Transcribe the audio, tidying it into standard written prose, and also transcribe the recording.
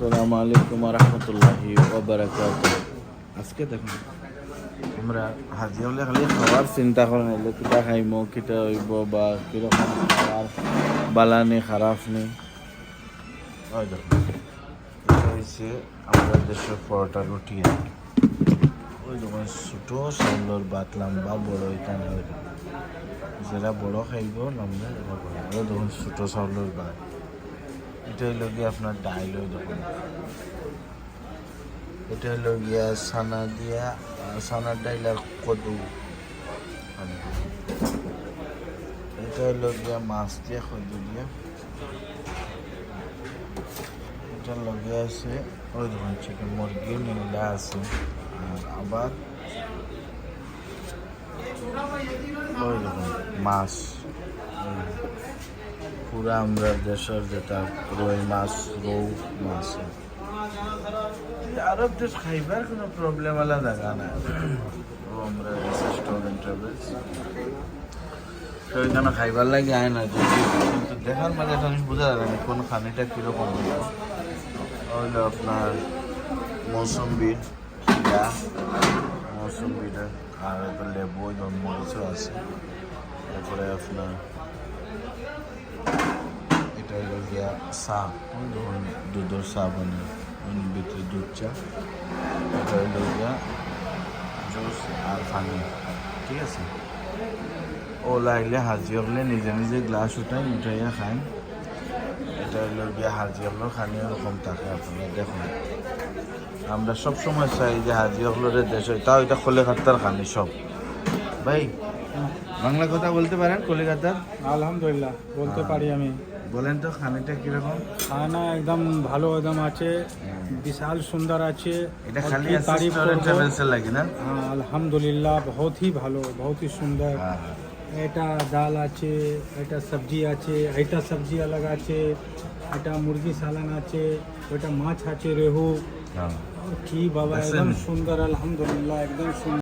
আসসালামু আলাইকুম রহমতুল্লাহি ওবারাকাতুহু। আজকে দেখুন আমরা হাজি হলে খালি খাওয়ার চিন্তা করেন, এলে কিটা খাইমো, কিটা হইব বা কিরকম খাবার বালা নেই খারাপ নেই। ওই দেখুন, এটা হয়েছে আমাদের দেশের পরোটা রুটি। ওই দেখুন ছোটো চাউলের ভাত, লম্বা বড় এখানে যেটা বড় খাইব লম্বা এটা বড়। ওই দেখুন ছোটো চাউলের ভাত, এটা হইল গিয়ে আপনার ডাইল। ওই দেখুন এটা হলো গিয়া সানা দিয়া, সানার ডাইল আর কদু। এটা হলো গিয়া মাছ দিয়া, কদু দিয়া। এটা লগে আছে ওই ধরুন চিকেন, মুরগি নীলা আছে। আর আবার ওই দেখুন মাছ, পুরা আমরা দেশের যেটা রুই মাছ, রৌ মাছ। আরব দেশ খাইবার কোনো প্রবলেম আলা জায়গা না। আমরা রেস্টুরেন্ট ট্রাভেলস তো ওইখানে খাইবার লাগে আয় না, কিন্তু দেখার মাঝে একটা জিনিস বোঝা যায় না কোন খানিটা কীরকম হইলো আপনার মৌসুম্বি, খিরা, মৌসুম্বিটা আর এবার লেবু, মরিচও আছে। তারপরে আপনার এটা হইল গিয়া চা, ধরুন দুধের চা বানিয়ে ভিতরে দুধ চা। এটা হইল গিয়া জুস আর পানি, ঠিক আছে। ওলা আইলে হাজি হলে নিজে নিজে গ্লাস উঠাইয়া খান। এটা হইল গিয়া হাজি হলের খানি ওরকম থাকে। আপনারা দেখুন আমরা সবসময় চাই যে হাজি হলের দেশ হয়, তাও এটা কলিকাতার খানি সব। ভাই বাংলা কথা বলতে পারেন কলিকাতার? আলহামদুলিল্লাহ বলতে পারি আমি। বলেন তো খানিটা কিরকম? খানা একদম ভালো একদম আছে, বিশাল সুন্দর আছে। এটা और খালি की तारीफ রেস্টুরেন্ট করবো। ট্রাভেলসের লাগে না? हाँ अल्हम्दुलिल्लाह बहुत ही ভালো, बहुत ही সুন্দর। হ্যাঁ এটা ডাল আছে, এটা সবজি আছে, এটা সবজি अलग আছে, এটা মুরগি সালান আছে, ওটা মাছ আছে রেহু। হ্যাঁ। কি বাবা দেখছেন? একদম সুন্দর, আলহামদুলিল্লাহ একদম সুন্দর।